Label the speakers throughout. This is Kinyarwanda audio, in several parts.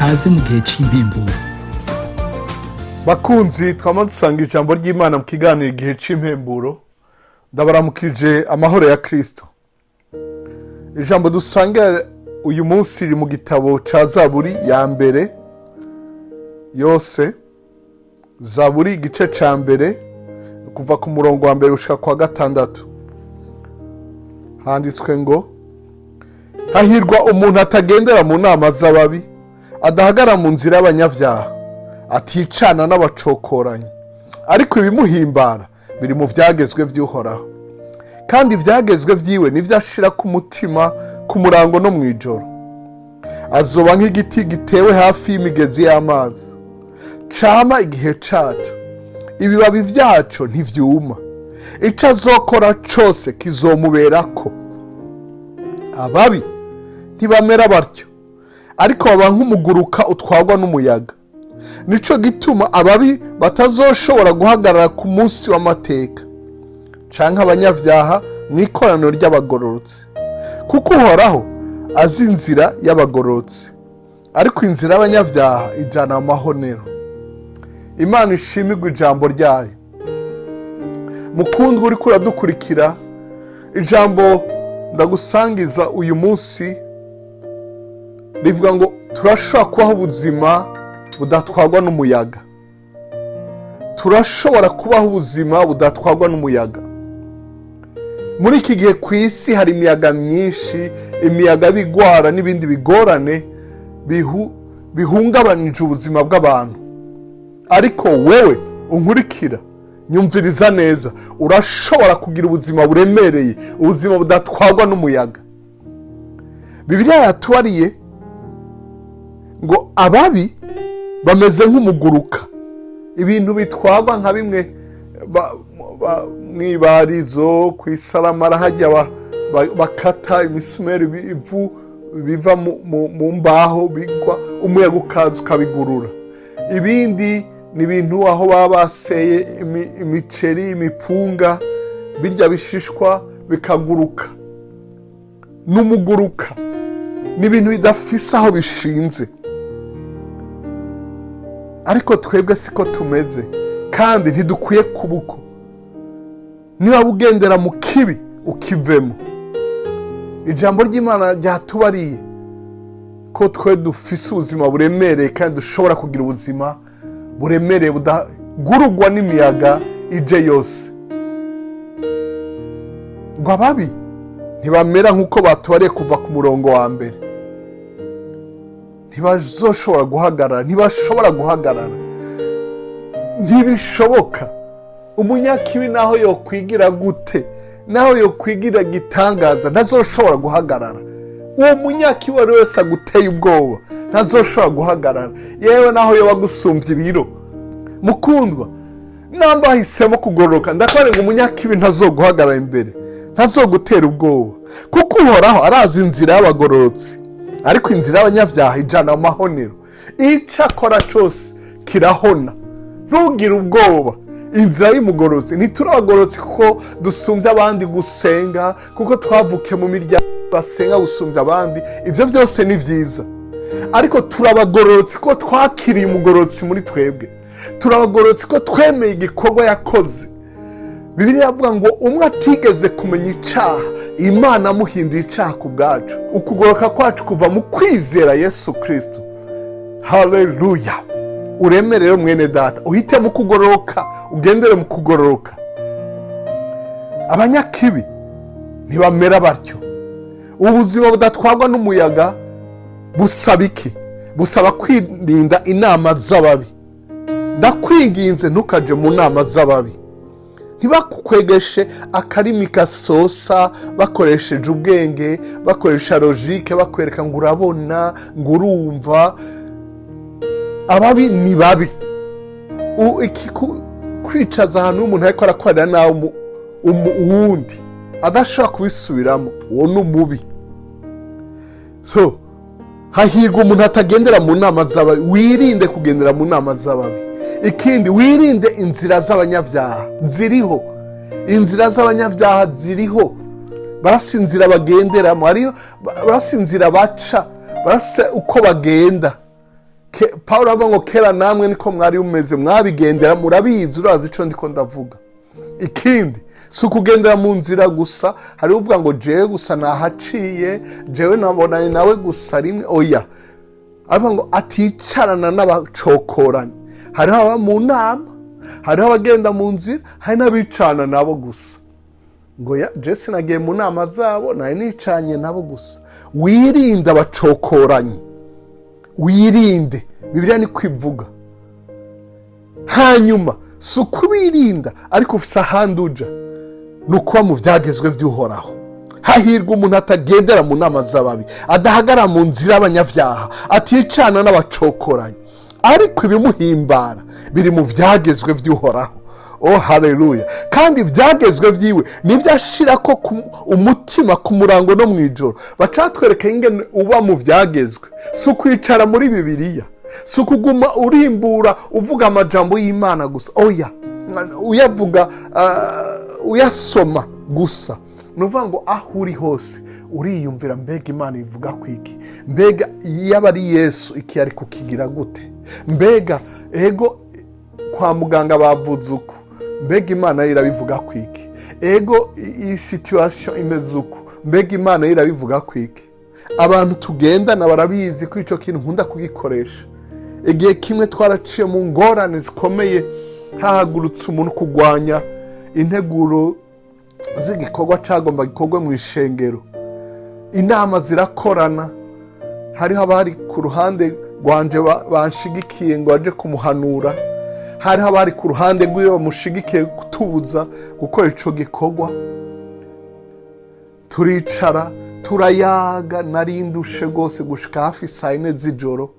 Speaker 1: kaze mu gihe cy'impemburo.
Speaker 2: Bakunzi twama dusanga ijambo ry'Imana mu kiganiro igihe cy'impemburo, ndabaramukije amahoro ya Kristo. Ijambo dusanga uyu munsi riri mu gitabo ca Zaburi ya mbere yose, Zaburi igice ca mbere kuva ku murongo wa mbere gushika kwa gatandatu. Handitswe ngo: hahirwa umuntu atagendera mu nama z'ababi, adahagara mu nzira y'abanyavyaha, aticana n'abacokoranye, ariko ibimuhimbara biri mu vyagezwe vy'Uhoraho, kandi ivyagezwe vyiwe nivyo ashira ku mutima ku murango no mw'ijoro. Azoba nk'igiti gitewe hafi y'imigezi y'amazi, cama igihe caco, ibibabi vyaco ntivyuma, ico azokora cose kizomuberako. Ababi ntibamera batyo, ariko baba nk'umuguruka utwarwa n'umuyaga. Nico gituma ababi batazoshobora guhagarara ku munsi w'amateka, canke abanyavyaha mw'ikoraniro ry'abagororotsi. Kuko Uhoraho azi inzira y'abagororotsi, ariko inzira y'abanyavyaha ijana amahonero. Imana ishimirwe ijambo ryayo. Mukundwa uriko uradukurikira, ijambo ndagusangiza uyu munsi rivuga ngo turashobora kubaho ubuzima budatwarwa n'umuyaga. Turashobora kubaho ubuzima budatwarwa n'umuyaga. Muri iki gihe ku isi hari imiyaga myinshi, imiyaga bigwara n'ibindi bigorane bihungabanije ubuzima bw'abantu. Ariko wewe unkurikira, nyumviriza neza, urashobora kugira ubuzima buremereye, ubuzima budatwarwa n'umuyaga. Bibiliya yatubariye ngo ababi bameze nk'umuguruka, ibintu bitwarwa nka bimwe mw'ibarizo, kw'isaramara hajya bakata imisumeri, ivu biva mu mbaho bigwa, umuyaga ukaza ukabigurura. Ibindi ni ibintu aho baba baseye imiceri, imipunga, birya bishishwa bikaguruka. N'umuguruka ni ibintu bidafise aho bishinze. Ariko twebwe siko tumeze, kandi ntidukwiye kubuko. Niba ugendera mu kibi ukivemo. Ijambo ry'Imana ryatubariye ko twe dufise ubuzima buremereye, kandi dushobora kugira ubuzima buremereye budagurugwa n'imiyaga ije yose. Ngo ababi ntibamera nk'uko batubariye kuva ku murongo wa mbere. Ntibazoshobora guhagarara, ntibashobora guhagarara, ntibishoboka. Umunyakibi naho yokwigira gute, naho yokwigira gitangaza, ntazoshobora guhagarara. Uwo munyakibi wari wese aguteye ubwoba ntazoshobora guhagarara, yewe naho yoba agusumvye ibiro. Mukundwa, namba ahisemo kugororoka, ndakubwira ngo umunyakibi ntazoguhagarara imbere, ntazogutera ubwoba, kuko Uhoraho arazi inzira y'abagororotsi, ariko inzira y'abanyavyaha ijana amahonero. Ico akora cose kirahona, ntugire ubwoba. Inzira y'umugororotsi, ntiturabagororotsi kuko dusumvya abandi gusenga, kuko twavukiye mu miryango basenga gusumvya abandi, ivyo vyose ni vyiza. Ariko turabagororotsi ko twakiriye umugororotsi muri twebwe, turabagororotsi ko twemeye igikorwa yakoze. Bibiliya yavuga ngo umwe atigeze kumenya icaha, Imana amuhinduye icaha ku bwacu. Ukugoroka kwacu kuva mu kwizera Yesu Kristo. Haleluya! Uremere rero mwene data, uhitemo kugororoka, ugendere mu kugororoka. Abanyakibi ntibamera batyo. Ubuzima budatwarwa n'umuyaga busaba iki? Busaba kwirinda inama z'ababi. Ndakwinginze ntukaje mu nama z'ababi. Ntibakukwegeshe akarimi gasosa, bakoresheje ubwenge, bakoresha logike, bakwereka ngo urabona, ngo urumva. Ababi ni babi. Kwicaza ahantu umuntu ariko arakorera nawe uwundi adashobora kubisubiramo, uwo ni umubi. So hahirwa umuntu atagendera mu nama z'ababi. Wirinde kugendera mu nama z'ababi. Ikindi, wirinde inzira z'abanyavyaha. Ziriho inzira z'abanyavyaha, ziriho. Barafise inzira bagenderamo, barafise inzira baca, barafise uko bagenda. Pawulo avuga ngo kera namwe niko mwari mumeze, mwabigendera murabizi, urazi icyo ndiko ndavuga. Ikindi si ukugendera mu nzira gusa, hari uvuga ngo jewe gusa nahaciye, jewe nabonanye nawe gusa rimwe. Oya, avuga ngo aticarana n'abacokoranye. Hariho aba mu nama, hariho abagenda mu nzira, hari n'abicana nabo gusa. Ngo ya Jesse nagiye mu nama zabo, naye nicanye nabo gusa. Wirinde abacokoranye, wirinde. Bibiliya ni kwivuga. Hanyuma si ukubirinda ariko ufise ahandi uja, ni ukuba mu byagezwe by'Uhoraho. Hahirwa umuntu atagendera mu nama z'ababi, adahagara mu nzira y'abanyabyaha, aticana n'abacokoranye, ariko ibimuhimbara biri mu byagezwe by'Uhoraho. Oh haleluya! Kandi ibyagezwe byiwe nibyo ashira ko umutima ku murango no mu ijoro. Bacatwereka ingene uba mu byagezwe, si ukwicara muri Bibiliya, si ukuguma urimbura uvuga amajambo y'Imana gusa. Oya, uyavuga uyasoma gusa. Nuvuga ngo aho uri hose uriyumvira, mbega Imana ivuga kwiki, mbega yaba ari Yesu iki yari kukigira gute, mbega ego kwa muganga bavuze uko, mbega Imana irabivuga kwiki, ego iyi situation imeze uko, mbega Imana irabivuga kwiki. Abantu tugendana barabizi ko ico kintu nkunda kugikoresha. Igihe kimwe twaraciye mu ngorane zikomeye, hahagurutse umuntu kugwanya integuro z'igikorwa cagomba gikorwe mu ishengero. Inama zirakorana, hariho abari ku ruhande rwanje banshigikiye ngo aje kumuhanura, hariho abari ku ruhande rw'iwe bamushigikiye kutubuza gukora ico gikorwa. Turicara turayaga, narindushe rwose gushika hafi 4 z'ijoro.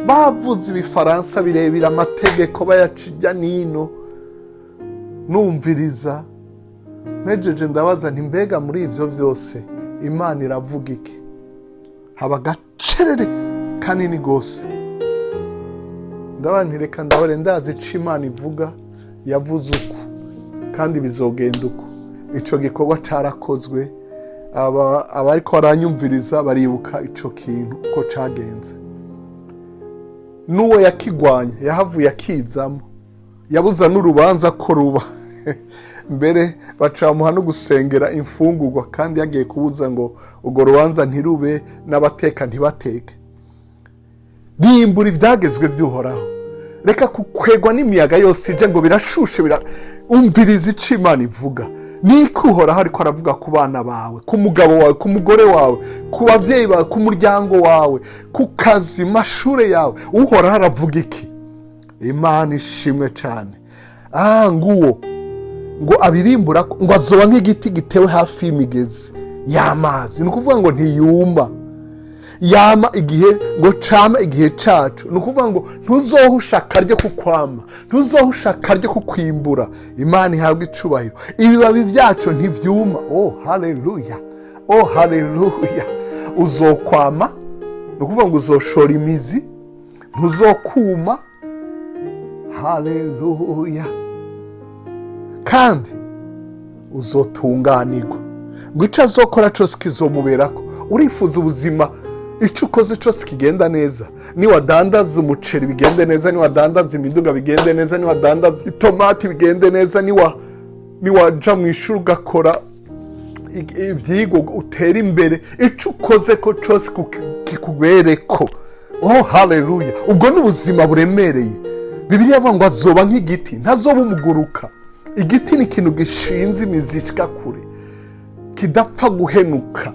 Speaker 2: Bavuze ibifaransa birebira, amategeko bayacija nino, numviriza. Mejeje ndabaza nti mbega muri ivyo vyose Imana iravuga iki? Haba gacerere kanini gose. Ndabantireka ndabare ndazi ico Imana ivuga, yavuze uko kandi bizogenda uko. Ico gikorwa carakozwe, abariko baranyumviriza baribuka ico kintu uko cagenze. Nuwo yakigwanya yahavuye akizamo, yabuza n'urubanza ko ruba. Mbere bacamuha no gusengera imfungurwa, kandi yagiye kubuza ngo urwo rubanza ntirube, n'abateka ntibateke. Bimbura ibyagezwe by'Uhoraho. Reka kukwegwa n'imiyaga yose ije ngo birashushe, umviriza ico Imana ivuga. Niko Uhoraho ariko aravuga ku bana bawe, ku mugabo wawe, ku mugore wawe, ku bavyeyi bawe, ku muryango wawe, ku kazi, mashure yawe. Uhoraho aravuga iki? Imana ishimwe cyane. Nguwo ngo abirimbura, ngo azoba nk'igiti gitewe hafi y'imigezi y'amazi. Ni ukuvuga ngo ntiyuma, yama igihe ngo cama igihe cacu. Ni ukuvuga ngo ntuzohusha akaryo kukwama, ntuzohusha akaryo kukwimbura. Imana ihabwa icubahiro. Ibibabi vyacu ntivyuma. Oh haleluya, oh haleluya. Uzokwama, ni ukuvuga ngo uzoshora imizi, ntuzokuma. Haleluya. Kandi uzotunganirwa, ngo ico azokora cose kizomuberako. Urifuza ubuzima ico ukoze cose kigenda neza, ni wadandaza umuceri bigende neza, ni wadandaza imiduga bigende neza, ni wadandaza itomati bigende neza, ni waja mu ishuri ugakora ivyigwa utera imbere, ico ukoze ko cose kikubereko. Oh haleluya. Ubwo n'ubuzima buremereye. Bibiliya ivuga ngo azoba nk'igiti, ntazoba umuguruka. Igiti ni ikintu gishinze imizi ishika kure, kidapfa guhenuka.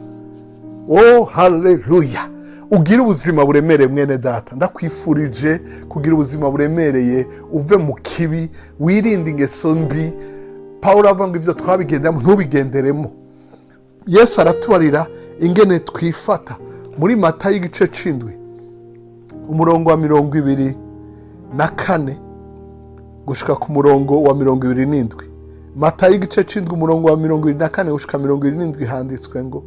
Speaker 2: Oh haleluya. Ugira ubuzima buremereye mwene data. Ndakwifurije kugira ubuzima buremereye, uve mu kibi, wirinde ingeso mbi. Pawulo avuga ngo ivyo twabigenderamo ntubigenderemo. Yesu aratubarira ingene twifata muri Matayo igice c'indwi umurongo wa 24 gushika ku murongo wa 27. Matayo igice c'indwi umurongo wa 24 gushika 27 handitswe ngo,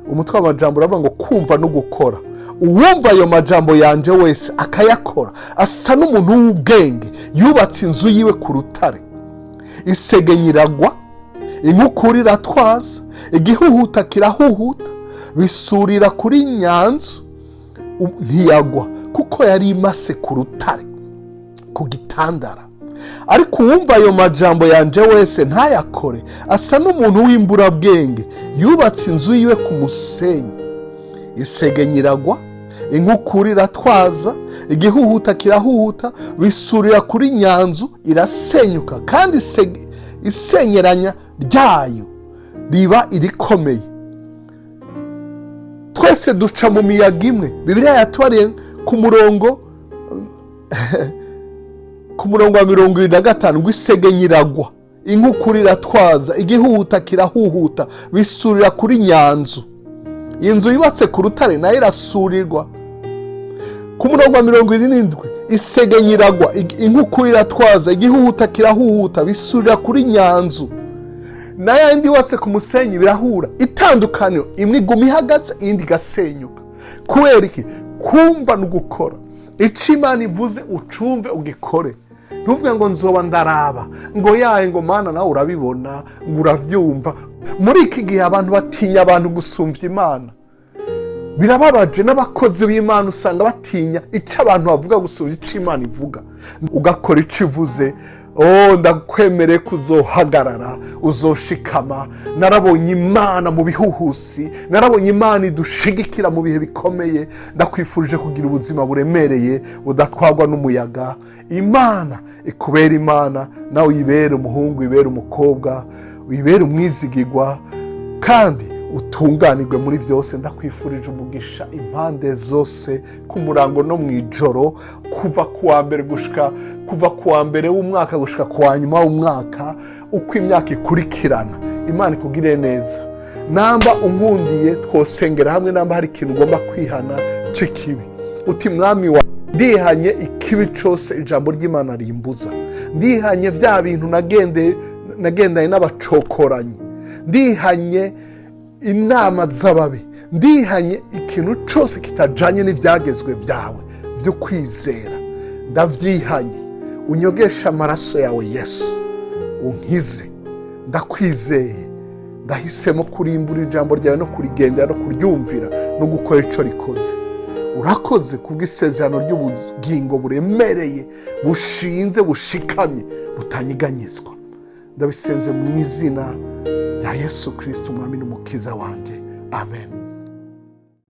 Speaker 2: umutwe w'amajambo uravuga ngo kumva no gukora. Uwumva ayo majambo yanje wese akayakora asa n'umuntu w'ubwenge yubatse inzu yiwe ku rutare. Isegenya iragwa, inkukura iratwaza, igihuhuta kirahuhuta, bisurira kuri nyanzu ntiyagwa kuko yari imase ku rutare, ku gitandara. Ariko uwumva ayo majambo yanje wese ntayakore asa n'umuntu w'imburabwenge yubatse inzu yiwe ku musenyi. Isege nyiragwa, inkukura iratwaza, igihuhuta kirahuhuta, bisurira kuri nyanzu irasenyuka, kandi isenyeranya ryayo riba irikomeye. Twese duca mu miyaga imwe. Bibiliya yatubariye ku murongo wa 25 ngo isege nyiragwa, inkukura iratwaza, igihuhuta kirahuhuta, bisurira kuri nyanzu. Inzu yubatse ku rutare nayo irasurirwa. Ku murongo wa 27 isege nyiragwa, inkukura iratwaza, igihuhuta kirahuhuta, bisurira kuri nyanzu. N'ayandi yubatse ku musenyi birahura. Itandukaniro imwe iguma ihagaze, indi igasenyuka. Kubera iki? Kumva no gukora. Ico Imana ivuze ucumve ugikore. Ntuvuge ngo nzoba ndaraba, ngo yaye ngo Mana nawe urabibona, ngo uravyumva. Muri iki gihe abantu batinya abantu gusumvya Imana. Birababaje, n'abakozi b'Imana usanga batinya ico abantu bavuga gusumvya ico Imana ivuga. Ugakora ico ivuze, ndakwemereye kuzohagarara, uzoshikama. Narabonye Imana mu bihuhusi, narabonye Imana idushigikira mu bihe bikomeye. Ndakwifurije kugira ubuzima buremereye budatwagwa n'umuyaga. Imana ikubera Imana, nawe uyibere umuhungu, uyibere umukobwa, uyibere umwizigirwa, kandi utunganirwe muri byose. Ndakwifurije umugisha impande zose, ku murango no mu ijoro, kuva ku wa mbere w'umwaka gushika ku wa nyuma w'umwaka, uko imyaka ikurikirana. Imana ikugire neza. Namba unkundiye twosengera hamwe, namba hari ikintu ugomba kwihana c'ikibi, uti mwami wa ndihanye ikibi cose ijambo ry'Imana rimbuza, ndihanye vya bintu nagendanye n'abacokoranyi, ndihanye inama z'ababi, ndihanye ikintu cose kitajanye n'ivyagezwe vyawe vyo kwizera. Ndavyihanye, unyogesha amaraso yawe Yesu, unkize. Ndakwizeye, ndahisemo kurimbura ijambo ryawe no kurigendera no kuryumvira no gukora ico rikoze. Urakoze kubw'isezerano ry'ubugingo buremereye, bushinze, bushikamye, butanyiganyizwa. Ndabisenze mu izina rya Yesu Kristo, umwami n'umukiza wanje. Amen.